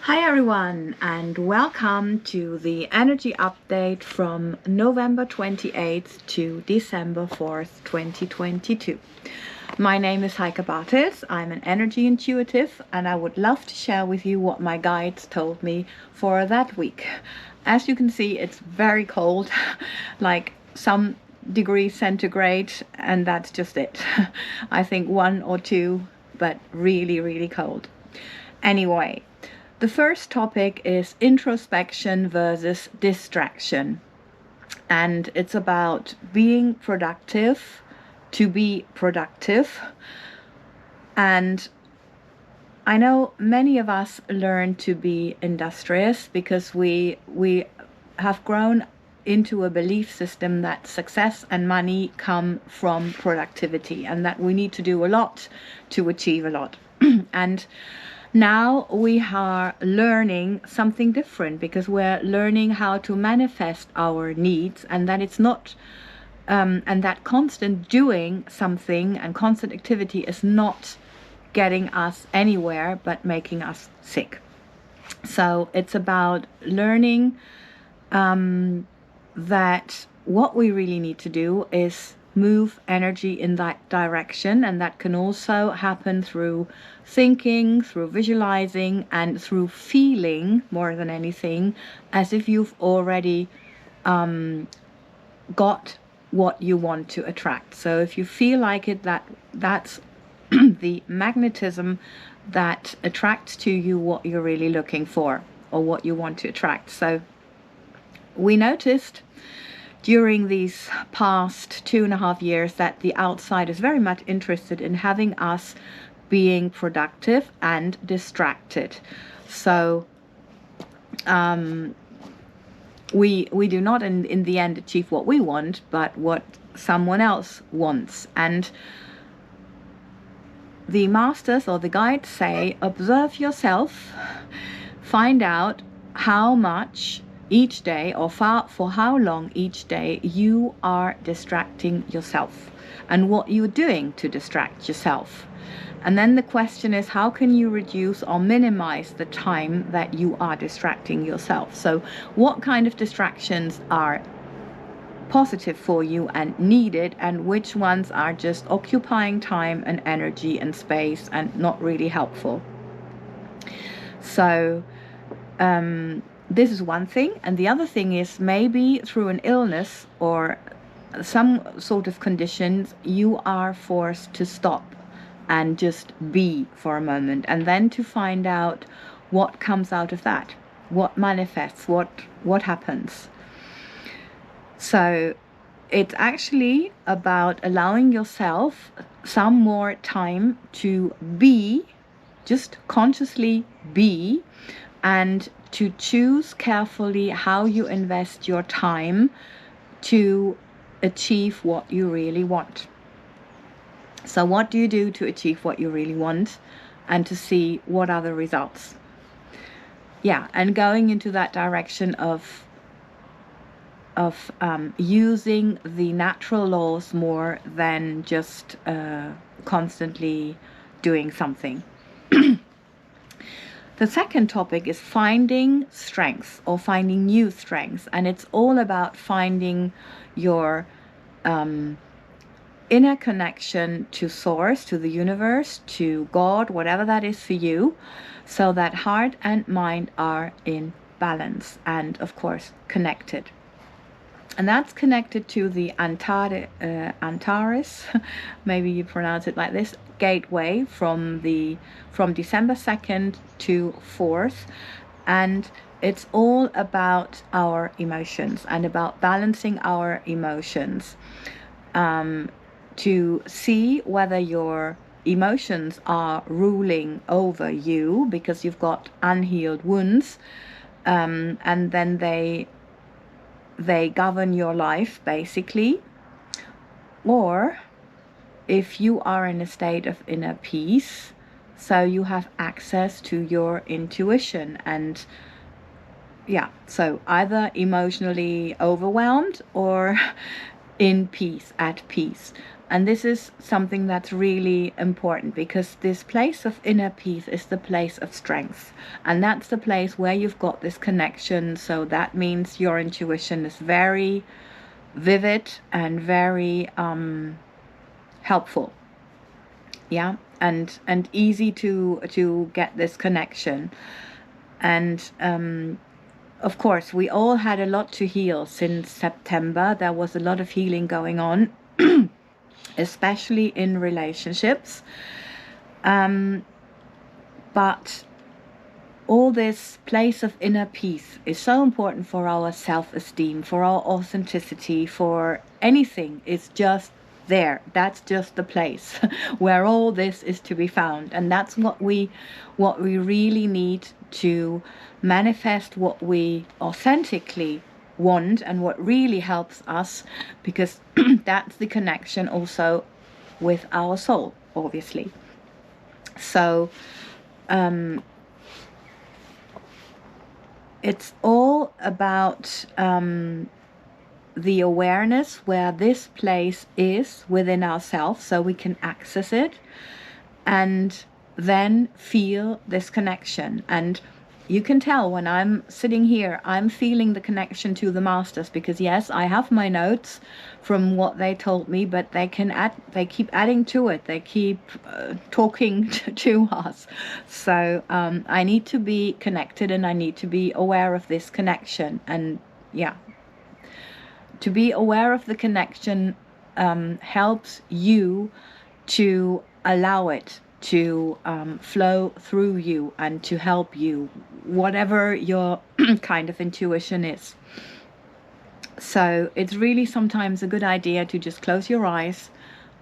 Hi everyone, and welcome to the energy update from November 28th to December 4th, 2022. My name is Heike. I'm an energy intuitive, and I would love to share with you what my guides told me for that week. As you can see, it's very cold, like some degrees centigrade, and that's just it. I think 1 or 2, but really, really cold. Anyway, the first topic is introspection versus distraction. And it's about being productive to be productive. And I know many of us learn to be industrious because we have grown into a belief system that success and money come from productivity and that we need to do a lot to achieve a lot. And now we are learning something different because we're learning how to manifest our needs, and that it's not and that constant doing something and constant activity is not getting us anywhere but making us sick. So it's about learning that what we really need to do is move energy in that direction, and that can also happen through thinking, through visualizing, and through feeling more than anything, as if you've already got what you want to attract. So if you feel like it, that's the magnetism that attracts to you what you're really looking for or what you want to attract. So we noticed during these past 2.5 years that the outside is very much interested in having us being productive and distracted. So we do not in the end achieve what we want, but what someone else wants. And the masters or the guides say, observe yourself, find out how much each day or for how long each day you are distracting yourself and what you're doing to distract yourself. And then the question is, how can you reduce or minimize the time that you are distracting yourself? So what kind of distractions are positive for you and needed, and which ones are just occupying time and energy and space and not really helpful? So this is one thing. And the other thing is, maybe through an illness or some sort of conditions, you are forced to stop and just be for a moment, and then to find out what comes out of that, what manifests, what happens. So it's actually about allowing yourself some more time to be, just consciously be, and to choose carefully how you invest your time to achieve what you really want. So what do you do to achieve what you really want, and to see what are the results? Yeah, and going into that direction of using the natural laws more than just constantly doing something. The second topic is finding strengths or finding new strengths, and it's all about finding your inner connection to source, to the universe, to God, whatever that is for you, so that heart and mind are in balance and, of course, connected. And that's connected to the Antares, maybe you pronounce it like this, gateway from December 2nd to 4th. And it's all about our emotions and about balancing our emotions, to see whether your emotions are ruling over you because you've got unhealed wounds, and then they govern your life basically, or if you are in a state of inner peace, so you have access to your intuition. And yeah, so either emotionally overwhelmed or in peace, at peace. And this is something that's really important, because this place of inner peace is the place of strength. And that's the place where you've got this connection. So that means your intuition is very vivid and very helpful. Yeah, and easy to get this connection. And of course, we all had a lot to heal since September. There was a lot of healing going on, especially in relationships. But all this place of inner peace is so important for our self-esteem, for our authenticity, for anything. It's just there. That's just the place where all this is to be found. And that's what we really need to manifest what we authentically want and what really helps us, because that's the connection also with our soul, obviously. So it's all about the awareness where this place is within ourselves, so we can access it and then feel this connection. And you can tell when I'm sitting here, I'm feeling the connection to the masters, because yes, I have my notes from what they told me, but they keep adding to it. They keep talking to us. So I need to be connected, and I need to be aware of this connection. And yeah, to be aware of the connection helps you to allow it to flow through you and to help you, whatever your kind of intuition is. So it's really sometimes a good idea to just close your eyes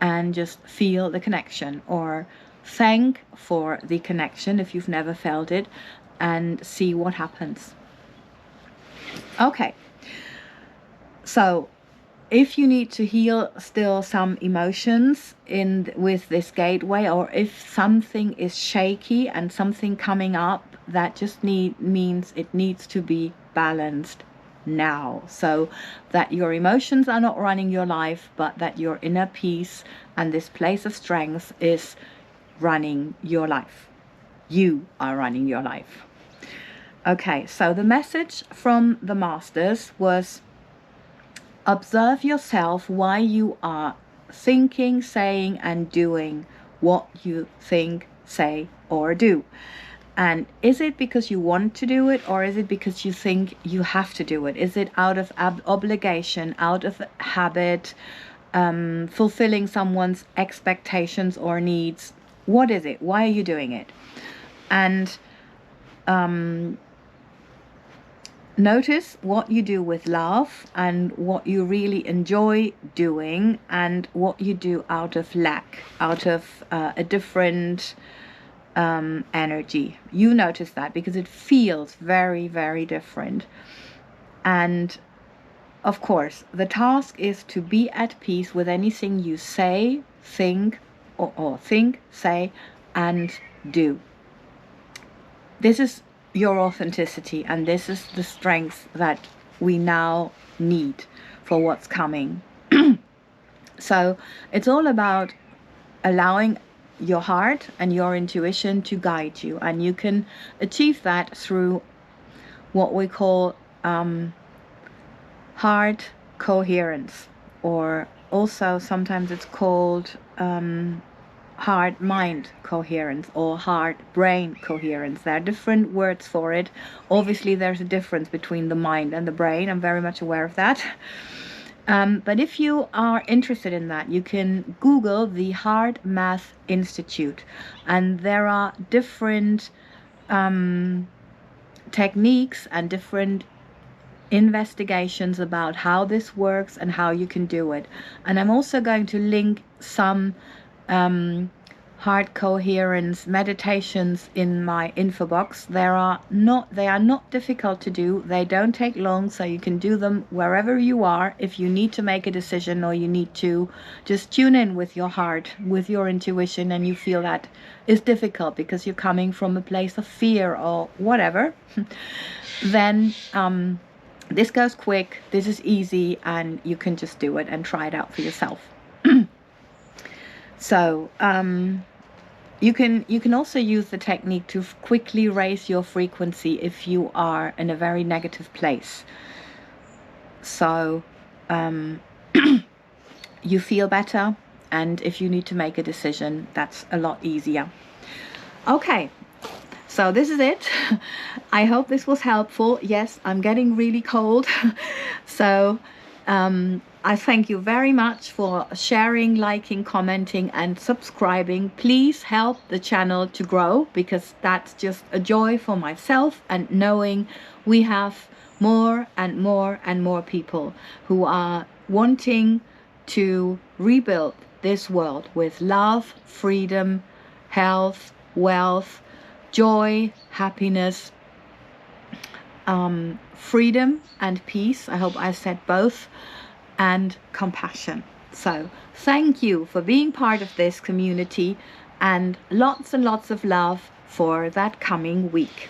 and just feel the connection, or thank for the connection if you've never felt it, and see what happens. Okay, so if you need to heal still some emotions with this gateway, or if something is shaky and something coming up, that just means it needs to be balanced now, so that your emotions are not running your life, but that your inner peace and this place of strength is running your life. You are running your life. Okay, so the message from the masters was: observe yourself why you are thinking, saying, and doing what you think, say, or do. And is it because you want to do it, or is it because you think you have to do it? Is it out of obligation, out of habit, fulfilling someone's expectations or needs? What is it? Why are you doing it? And notice what you do with love, and what you really enjoy doing, and what you do out of lack, out of a different energy. You notice that, because it feels very, very different. And of course, the task is to be at peace with anything you say, think, or think, say, and do. This is your authenticity, and this is the strength that we now need for what's coming. So it's all about allowing your heart and your intuition to guide you, and you can achieve that through what we call heart coherence, or also sometimes it's called heart-mind coherence, or heart-brain coherence. There are different words for it. Obviously there's a difference between the mind and the brain. I'm very much aware of that. But if you are interested in that, you can Google the HeartMath Institute, and there are different techniques and different investigations about how this works and how you can do it. And I'm also going to link some heart coherence meditations in my info box. They are not difficult to do. They don't take long, so you can do them wherever you are. If you need to make a decision, or you need to just tune in with your heart, with your intuition, and you feel that is difficult because you're coming from a place of fear or whatever, then This goes quick, this is easy, and you can just do it and try it out for yourself. So you can also use the technique to quickly raise your frequency if you are in a very negative place. So you feel better, and if you need to make a decision, that's a lot easier. Okay, so this is it. I hope this was helpful. Yes, I'm getting really cold. So I thank you very much for sharing, liking, commenting, and subscribing. Please help the channel to grow, because that's just a joy for myself, and knowing we have more and more and more people who are wanting to rebuild this world with love, freedom, health, wealth, joy, happiness, freedom and peace. I hope I said both, and compassion. So thank you for being part of this community, and lots of love for that coming week.